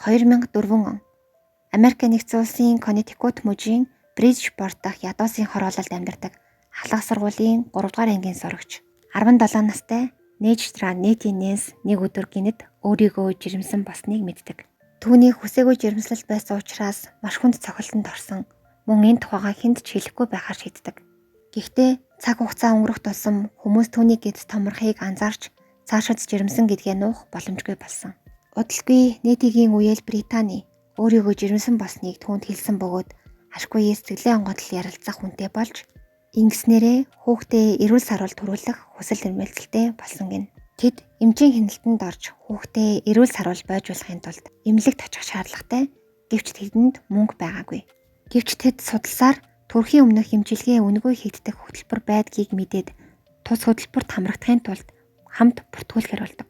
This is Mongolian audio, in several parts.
2004 он Америк нэгдсэн улсын Коннектикут мужийн Бриджпорт дахь ядуусын хороололд амьдардаг ахлах сургуулийн 3 дугаар ангийн сурагч 17 настай Нейжтра Нэти Нэнс нэг өдөр гинэд өөрийгөө жирэмсэн болсныг мэддэг. Түүний хүсээгүй жирэмслэл байсан учраас маш хүнд цохилтонд орсон. Мөн энэ тухайга хүнд ч хэлэхгүй байхаар шийддэг. Гэхдээ цаг хугацаа өнгөрөх тусам хүмүүс түүний гэд томрохыг анзаарч цаашид жирэмсэн гэдгээ нуух боломжгүй болсон. Удалгүй Нэтигийн үеэл Британи өөрийгөө жирэмсэн болсныг түүнд хэлсэн бөгөөд ашгүй сэтгэлийн онгодол ярилцах хүнтэй болж ингэснээрээ хүүхдээ эрүүл саруул төрүүлэх хүсэл эрмэлзэлтэй болсон гин. Тэд эмчийн хяналтанд орж хүүхдээ эрүүл саруул бойжуулахын тулд эмнэлэгт очих шаардлагатай. Гэвч тэдэнд мөнгө байгаагүй. Гэвч тэд судалсаар төрхийн өмнөх эмчилгээ үнэгүй хийгддэг хөтөлбөр байдгийг мэдээд тус хөтөлбөрт хамрагдахын тулд хамт бүртгүүлэхэр болдог.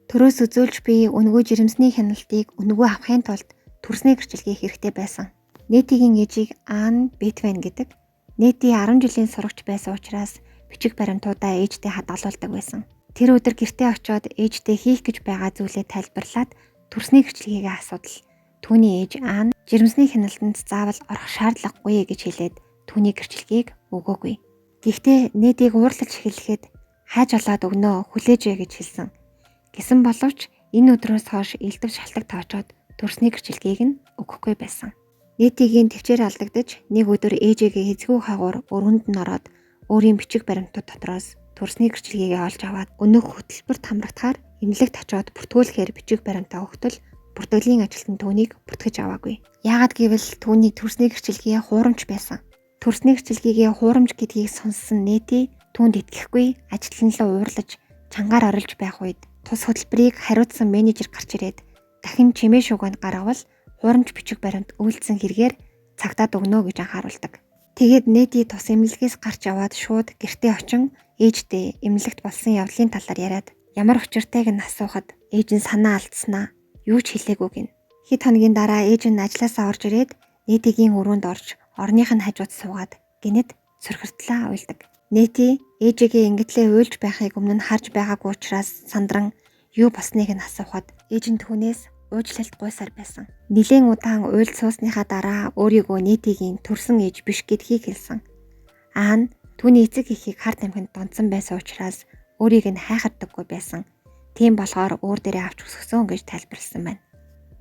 Төрөөс үзүүлж би үнэгүй жирэмсний хяналтыг үнэгүй авахын тулд төрсний гэрчлэгээ хэрэгтэй байсан. Нэтигийн ээжийг Ан Бетвен гэдэг. Нэти 10 жилийн сурагч байсан учраас бичиг баримтуудаа ээжтэй хадгалуулдаг байсан. Тэр өдөр гэртээ очиод ээжтэй хийх гэж байгаа зүйлээ тайлбарлаад төрсний гэрчлэгээгээ асуудал. Түүний ээж Ан жирэмсний хяналтанд заавал орох шаардлагагүй гэж хэлээд түүний гэрчлэгийг өгөөгүй. Гэхдээ Нэтиг уурлаж эхлэхэд хайж олоод өгнө хүлээжээ гэж хэлсэн. Гэсэн боловч энэ өдрөөс хойш элдв шалтак тоочоод төрсний гэрчлэгийг нь өгөхгүй байсан. Нэтигийн төвчээр алдагдаж нэг өдөр ээжигээ хэзгүй хаагуур өргөнд нь ороод өөрийн бичиг баримтууд дотроос төрсний гэрчлэгийг олж аваад өнөөх хөтөлбөрт хамрагдахаар эмнэлэгт очиод бүртгүүлэхээр бичиг баримтаа өгтөл бүртгэлийн ажилтан түүнийг бүртгэж аваагүй. Яагад гэвэл түүний төрсний гэрчлэгээ хуурамч байсан. Төрсний гэрчлэгийг хуурамч гэдгийг сонссон Нэти түүнд итгэхгүй ажилтан руу уурлаж чангаар орилж байх үед тус хөтөлбөрийг хариуцсан менежер гарч ирээд дахин чимээ шуганд гаргавал хуурамч бичиг баримт үйлдсэн хэрэгээр цагтаад өгнө гэж анхааруулдаг. Тэгээд Нэти тус эмнэлгээс гарч аваад шууд гэртээ очин ээжтэй эмнэлэгт болсон явдлын талаар яриад ямар учиртайг нь асуухад ээж нь санаа алдснаа юу ч хэлээгүй гин. Хэд хоногийн дараа ээж нь ажилласаа орж ирээд Нэтигийн өрөөнд орж орных нь хажууд суугаад гинэд сөрхөртлөө уйлдаг. Нэти ээжигээ ингэтлээ уйлж байхыг өмнө нь харж байгаагүй учраас сандран юу болсныг нь асуухад ээж нь түүнээс уучлалт гуйсаар байсан. Нилээн удаан уйлж суусныхаа дараа өөрийгөө Нэтигийн төрсөн ээж биш гэдгийг хэлсэн. Аан түүний эцэг эхийг харт амхинд донцсон байсан учраас өөрийг нь хайхардаггүй байсан. Тийм болохоор өөр дээрээ авч өсгсөн гэж тайлбарласан байна.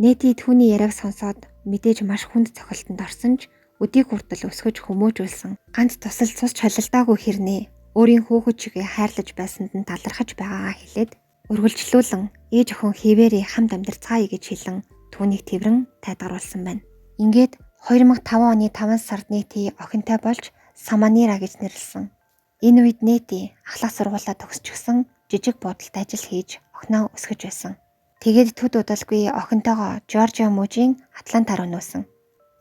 Нэти түүний яриаг сонсоод мэдээж маш хүнд цохилтонд орсон ч өдийг хүртэл өсгөж хүмүүжүүлсэн. Ганц тусал цус чалилдаагүй хэрнээ өөрийн хүүхэд чигээ хайрлаж байсанд нь талархаж байгаагаа хэлээд үргэлжлүүлэн ээж охин хിവэрээ хамт амьдарцгаая гэж хэлэн түүнийг тэрэн тайлгаруулсан байна. Ингээд 2005 оны 5 сард Нэти охинтой болж Саманира гэж нэрлсэн. Энэ үед Нэти ахлах сургуулаа төгсчихсөн жижиг буудалд ажил хийж охиноо өсгөж байсан. Тэгээд төд удалгүй охинтойгоо Жоржиа мужийн Атланта руу нүүсэн.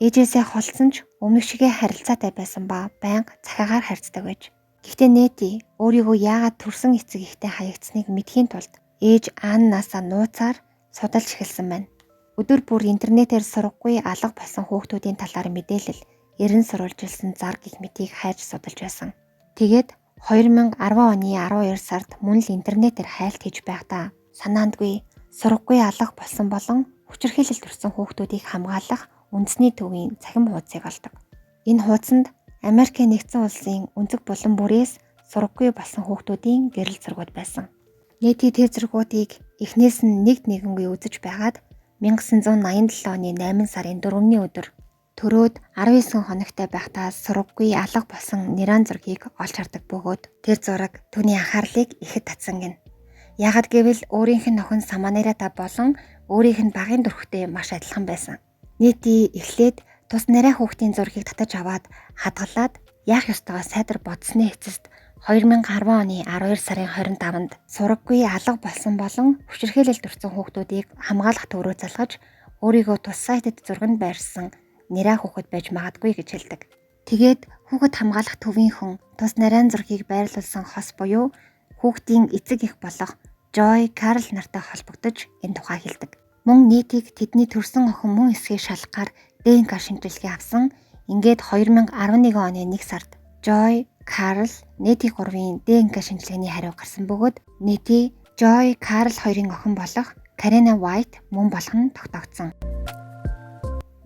Ээжээсээ холсон ч өмнөх шигээ харилцаатай байсан ба байнга цахиагаар харьцдаг байж. Гэхдээ Нэти өөрийгөө яагаад төрсөн эцэг ихтэй хаягдсныг мэдхийн тулд ээж Аннасаа нууцаар судалж эхэлсэн байна. Өдөр бүр интернетээр сургахгүй алга болсон хүүхдүүдийн талаар мэдээлэл, эрен сурвалжилсан зар гих мэтийг хайж судалж байсан. Тэгээд 2010 оны 12 сард мөн л интернетээр хайлт хийж байхдаа санаандгүй сургахгүй алга болсон болон хүчирхийлэл төрсэн хүүхдүүдийг хамгаалах үндэсний төвийн цахим хуудсыг олдог. Энэ хуудсанд Америк нэгдсэн улсын өнцөг булан бүрээс сургахгүй болсон хүүхдүүдийн гэрэл зургууд байсан. Нэти тэр зургуудыг эхнээс нь нэгэнгүй үзэж байгаад 1987 оны 8 сарын 4-ний өдөр төрөөд 19 хоногтой байхдаа сургахгүй алга болсон Ниран зургийг олж хардаг бөгөөд тэр зураг түүний анхаарлыг ихэд татсан гин. Яагад гэвэл өөрийнх нь охин Саманирата болон өөрийнх нь багын дөрхтэй маш адилхан байсан. Нэти эхлээд тус нарай хүүхдийн зургийг татаж аваад хадгалаад яах ёстойгоо сайдар бодсны эцэст 2010 оны 12 сарын 25-нд сургахгүй алга болсон болон хүчирхийлэл төрсэн хүүхдүүдийг хамгаалах төв рүү залгаж өөрийгөө тус сайтад зурганд байрсан нэраа хүүхэд байж магадгүй гэж хэлдэг. Тэгээд хүүхэд хамгаалах төвийн хүн тус нарийн зургийг байрлуулсан хос буюу хүүхдийн эцэг эх болох Жой Карл нартай холбогдож энэ тухай хэлдэг. Мөн Нэтиг тэдний төрсэн охин мөн эсхийг шалгахаар ДНК шинжилгээ авсан. Ингээд 2011 оны 1 сард Жой, Карл, Нэти 3-ын ДНК шинжилгээний хариу гарсан бөгөөд Нэти, Жой, Карл хоёрын охин болох Карена Вайт мөн болох нь тогтоогдсон.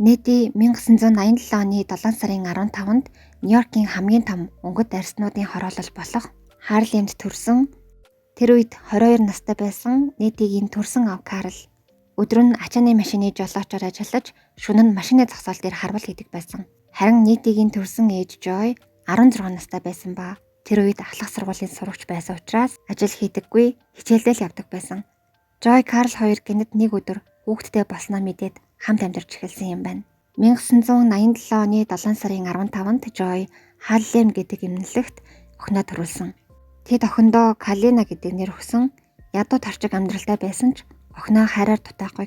Нэти 1987 оны 7 сарын 15-нд Нью-Йоркийн хамгийн том өнгөт арьснуудын хороолол болох Харлемд төрсөн. Тэр үед 22 настай байсан Нэтигийн төрсөн ав Карл өдөр нь ачааны машины жолоочоор ажиллаж, шөнө нь машины зогсоол дээр харвал хийдэг байсан. Харин Нэтигийн төрсөн ээж Жой 16 настай байсан ба тэр үед ахлах сургуулийн сурагч байсан учраас ажил хийдэггүй, хичээлдээ л явдаг байсан. Жой Карл хоёр гэнэт нэг өдөр хүүхэдтэй болсноо мэдээд хамт амьдарч эхэлсэн юм байна. 1987 оны 7 сарын 15-нд Жой Халлем гэдэг эмнэлэгт охиноо төрүүлсэн. Тэд охиндоо Калена гэдэг нэр өгсөн. Ядуу тарчиг амьдралтай байсан ч охиноо хайраар дутаахгүй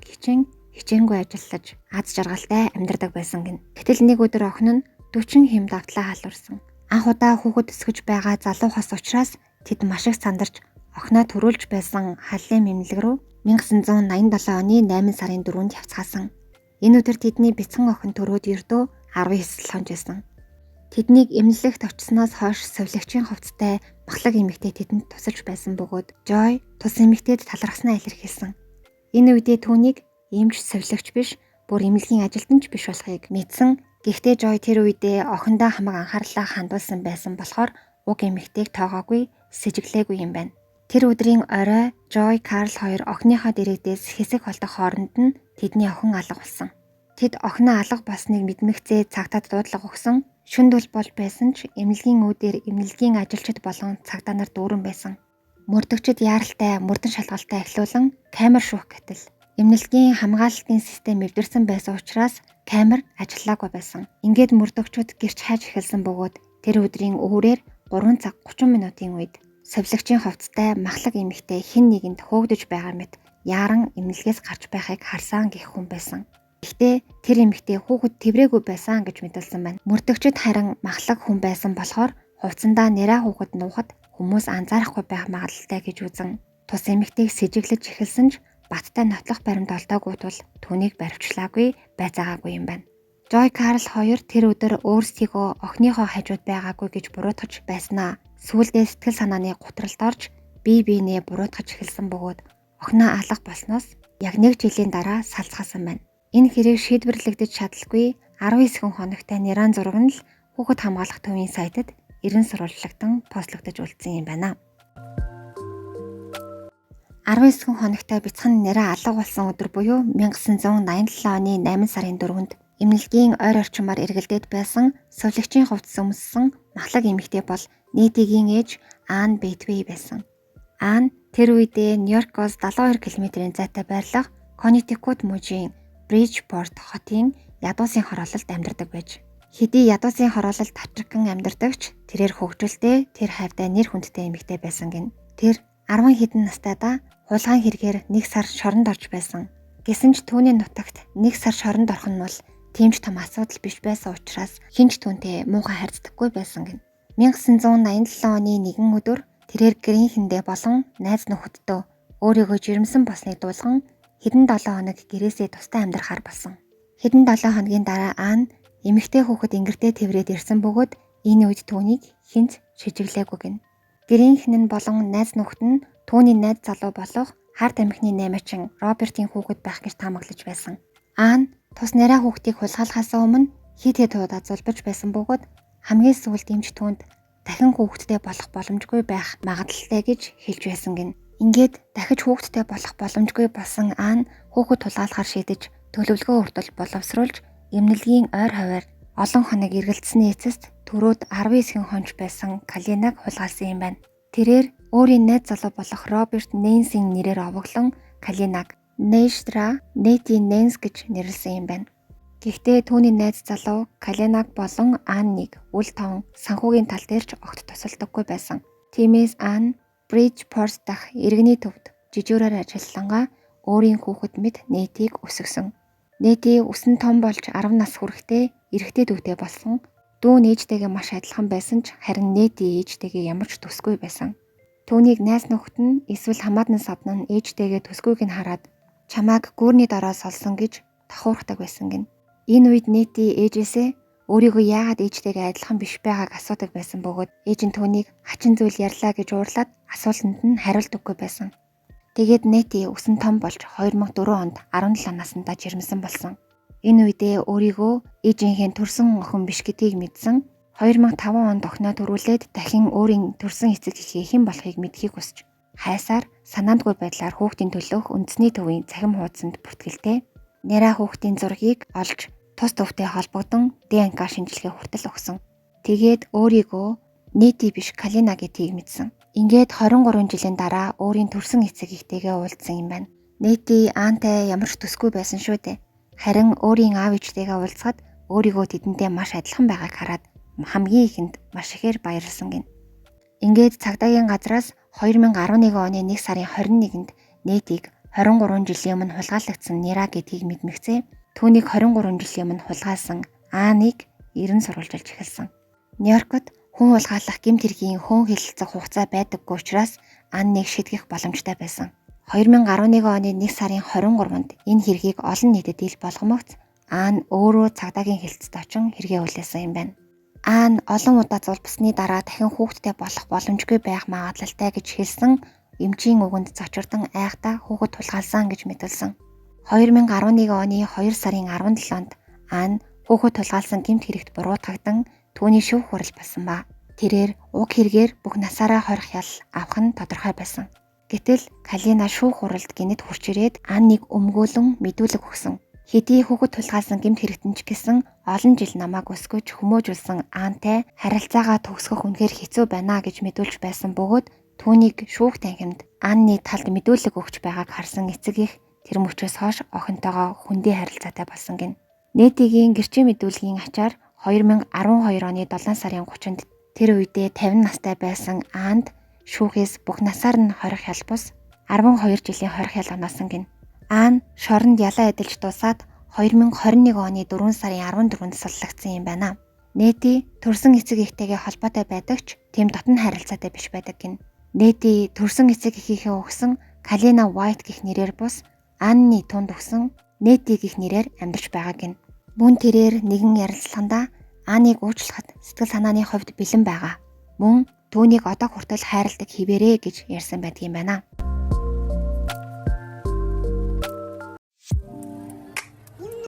хичээнгүй ажиллаж аз жаргалтай амьдардаг байсан гин. Гэтэл нэг өдөр охин нь 40 хэм давтлаа халуурсан. Анх удаа хүүхэд өсгөж байгаа залуу хос учраас тэд маш их сандарч охиноо төрүүлж байсан Халлем эмнэлэг рүү 1987 оны 8 сарын 4-нд явцгаасан. Энэ өдөр тэдний бяцхан охин төрөөд ердөө 19 хонж байсан. Тэднийг эмнэлэгт очсноос хойш совилогчийн хувцастай махлаг эмэгтэй тэдэнд тусалж байсан бөгөөд Жой тус эмэгтэйд талархснаа илэрхийлсэн. Энэ үедээ түүнийг эмч совилогч биш, бүр эмнэлгийн ажилтан ч биш болохыг мэдсэн. Гэхдээ Жой тэр үедээ охиндоо хамаг анхаарлаа хандуулсан байсан болохоор уг эмэгтэйг тоогоогүй, сэжиглээгүй юм байна. Тэр өдрийн орой Жой Карл хоёр охиныхоо дэрэгдээс хэсэг холдох хооронд нь тэдний охин алга болсон. Тэд охиноо алга болсныг мэдмэгцээ цагтаа дуудлага өгсөн. Шүнд бол болж байсан ч эмнэлгийн үүдээр эмнэлгийн ажилчид болон цагдаа нар дүүрэн байсан. Мөрдөгчд яаралтай, мөрдөн шалгалтай эхлүүлэн камер шүүх гэтэл эмнэлгийн хамгаалалтын систем эвдэрсэн байсан учраас камер ажиллаагүй байсан. Ингээд мөрдөгчд гэрч хайж эхэлсэн бөгөөд тэр өдрийн өвөрээр 3 цаг 30 минутын үед совилогчийн хувцастай махлаг эмэгтэй хэн нэгэнд хөөгдөж байгаа мэт яаран эмнэлгээс гарч байхыг харсан гэх хүн байсан. Гэхдээ тэр эмэгтэй хүүхэд тэврээгүй байсан гэж мэдүүлсэн байна. Мөрдөгчд харин махлаг хүн байсан болохоор хувцсандаа нэраа хүүхэд нуухад хүмүүс анзаарахгүй байх магадлалтай гэж үзэн тус эмэгтэйг сэжиглэж эхэлсэн ч баттай нотлох баримт олдоогүй тул түүнийг баривчлаагүй байцаагаагүй юм байна. Жой Карл хоёр тэр өдөр өөрсдийгөө охиныхоо хажууд байгаагүй гэж буруутгаж байснаа сүүлдээ сэтгэл санааны гутралд орж бие биенээ буруутгаж эхэлсэн бөгөөд охиноо алга болсноос яг 1 жилийн дараа салцгаасан байна. Энэ хэрэг шийдвэрлэгдэж чадалгүй 19 хоногтой нэран зураг нь л хүүхэд хамгаалах төвийн сайтад эрен сурвалжлагдан постлогдож үлдсэн юм байна. 19 хоногтой бяцхан нэрээ алга болсон өдөр буюу 1987 оны 8 сарын 4-нд эмнэлгийн ойр орчмоор эргэлдээд байсан совилогчийн хувцас өмссөн махлаг эмэгтэй бол Нэтигийн ээж Ан Бэтвей байсан. Ан тэр үедээ Нью-Йоркоос 72 км-ийн зайтай байрлах Коннектикут мужийн Бриджпорт хотын ядуусын хороололд амьдардаг байж. Хэдий ядуусын хороололд тавчраган амьдардагч тэрээр хөгжилтэй, тэр хайртай нэр хүндтэй эмэгтэй байсан гин. Тэр 10 хэдэн настайдаа хулгайн хэрэгээр 1 сар шоронд орж байсан. Гэсэн ч түүний нутагт 1 сар шоронд орох нь бол тэмч том асуудал биш байсан учраас хинч түүнтэй муухай харьцдаггүй байсан гин. 1987 оны нэгэн өдөр тэрээр гэрийнхэндээ болон найз нөхөддөө өөрийгөө жирэмсэн болсныг дуулган хэдэн 7 хоног гэрээсээ тустай амьдрахаар болсон. Хэдэн 7 хоногийн дараа Ан эмэгтэй хүүхэд ингэртээ тэврээд ирсэн бөгөөд энэ үед түүнийг хинт шижиглээгүй гин. Гэрийнхэн нь болон найз нөхөд нь түүний найз залуу болох Харт амхны наймаачин Робертийн хүүхэд байх гэж таамаглаж байсан. Ан тус нэраа хүүхдийг хулгайлахаас өмнө хит хит удаа зулбаж байсан бөгөөд хамгийн сүүлд эмч түүнд дахин хүүхэдтэй болох боломжгүй байх магадлалтай гэж хэлж байсан гин. Ингээд дахиж хүүхэдтэй болох боломжгүй болсон Ан хүүхэд тулгаалахаар шийдэж төлөвлөгөө хүртэл боловсруулж эмнэлгийн ойр хаваар олон хоног эргэлдсэний эцэст төрөөд 19 хонж байсан Каленаг хулгайлсан юм байна. Тэрээр өөрийн найз залуу болох Роберт Нэнсийн нэрээр овоглон Каленаг Нэштра Нэти Нэнс гэж нэрлсэн юм байна. Гэхдээ түүний найз залуу Каленаг болон Анныг үл тон санхүүгийн тал дээр ч огт тусалдаггүй байсан. Тиймээс Ан Бриджпорт дахь иргэний төвд жижүүрээр ажиллангаа өөрийн хүүхэд мэт Нэтийг өсгсөн. Нэти өсөн том болж 10 нас хүрэхдээ эрэгтэй дүүтэй болсон. Дүү нээжтэйгээ маш адилхан байсан ч харин Нэти ээжтэйгээ ямар ч төсгүй байсан. Түүнийг найз нөхөд нь эсвэл хамаатан садн нь ээжтэйгээ төсгүйг нь хараад чамааг гүүрний дороос олсон гэж тахуурхдаг байсан гин. Энэ үед Нэти ээжээсээ өөрийгөө яагаад ээжтэйгээ адилхан биш байгааг асуудаг байсан бөгөөд ээж нь түүнийг хачин зүйл ярьлаа гэж уурлаад асуултанд нь хариулт өгөхгүй байсан. Тэгээд Нэти өсөн том болж 2004 онд 17 наснда жирэмсэн болсон. Энэ үедээ өөрийгөө ээжийнхээ төрсөн охин биш гэдгийг мэдсэн. 2005 онд охиноо төрүүлээд дахин өөрийн төрсөн эцэг эхээ хэн болохыг мэдхийг хүсч хайсаар санаандгүй байдлаар хүүхдийн төлөөх үндэсний төвийн цахим хуудсанд бүртгэлтэй нэраа хүүхдийн зургийг олж тус төвтэй холбогдсон ДНК шинжилгээ хүртэл өгсөн. Тэгээд өөрийгөө Нэти биш Калина гэдгийг мэдсэн. Ингээд 23 жилийн дараа өөрийн төрсөн эцэг эхтэйгээ уулзсан юм байна. Нэти аантай ямар ч төсгүй байсан шүү дээ. Харин өөрийн аав ээжтэйгээ уулзахад өөрийгөө тэдэнтэй маш адилхан байгааг хараад хамгийн ихэнд маш ихээр баярлсан гин. Ингээд цагдаагийн газраас 2011 оны 1 сарын 21-нд Нэтиг 23 жилийн өмнө хулгайлагдсан Нира гэдгийг мэдмэгцээ. Түүнийг 23 жилийн өмнө хулгайлсан Ааныг эрен сурвалжилж эхэлсэн. Нью-Йоркт хүн хулгайлах гэмт хэргийн хөөн хэлэлцэх хугацаа байдаггүй учраас Ааныг шийдгэх боломжтой байсан. 2011 оны 1 сарын 23-нд энэ хэргийг олон нийтэд ил болгомогц Аан өөрөө цагдаагийн хэлцэд очин хэрэгээ хүлээсэн юм байна. Аан олон удаа зулбсны дараа дахин хүүхэдтэй болох боломжгүй байх магадлалтай гэж хэлсэн эмчийн үгэнд зочирдон айхтаа хүүхэд тулгаалсан гэж мэдүүлсэн. 2011 оны 2 сарын 17-нд Аан хүүхэд тулгаалсан гэмт хэрэгт буруутгагдан түүний шүүх хурал болсон ба тэрээр уг хэрэгээр бүх насаараа хорих ял авах нь тодорхой байсан. Гэтэл Калина шүүх хуралд гинэд хурч ирээд Ааныг өмгөөлөн мэдүүлэг өгсөн. Хэдий хүүхэд тулгаалсан гэмт хэрэгтэн ч гэсэн олон жил намайг өсгөж хүмүүжүүлсэн Аантай харилцаагаа төгсгөх үнэхээр хэцүү байна гэж мэдүүлж байсан бөгөөд түүнийг шүүх танхимд Аанны талд мэдүүлэг өгч байгааг харсан эцэг их тэр мөчөөс хойш охинтойгоо хүндий харилцаатай болсон гин. Нэтигийн гэрчийн мэдүүлгийн ачаар 2012 оны 7 сарын 30-нд тэр үедээ 50 настай байсан Аанд шүүхээс бүх насаар нь хорих ял бус 12 жилийн хорих ял оноосон гин. Аан шоронд ялаа эдэлж дуусаад 2021 оны 4 сарын 14-нд суллагдсан юм байна. Нэти төрсөн эцэг эхтэйгээ холбоотой байдаг ч тийм дотн харилцаатай биш байдаг гин. Нэти төрсөн эцэг эхийнхээ өгсөн Калина Уайт гэх нэрээр бус Аанны тунд өгсөн Нэти гэх нэрээр амьдарч байгаа гин. Мөн тэрээр нэгэн ярилцлаганда Ааныг уучлахад сэтгэл санааны хувьд бэлэн байгаа. Мөн түүнийг одоо хүртэл хайрладаг хിവэрэ гэж ярьсан байдаг юм байна.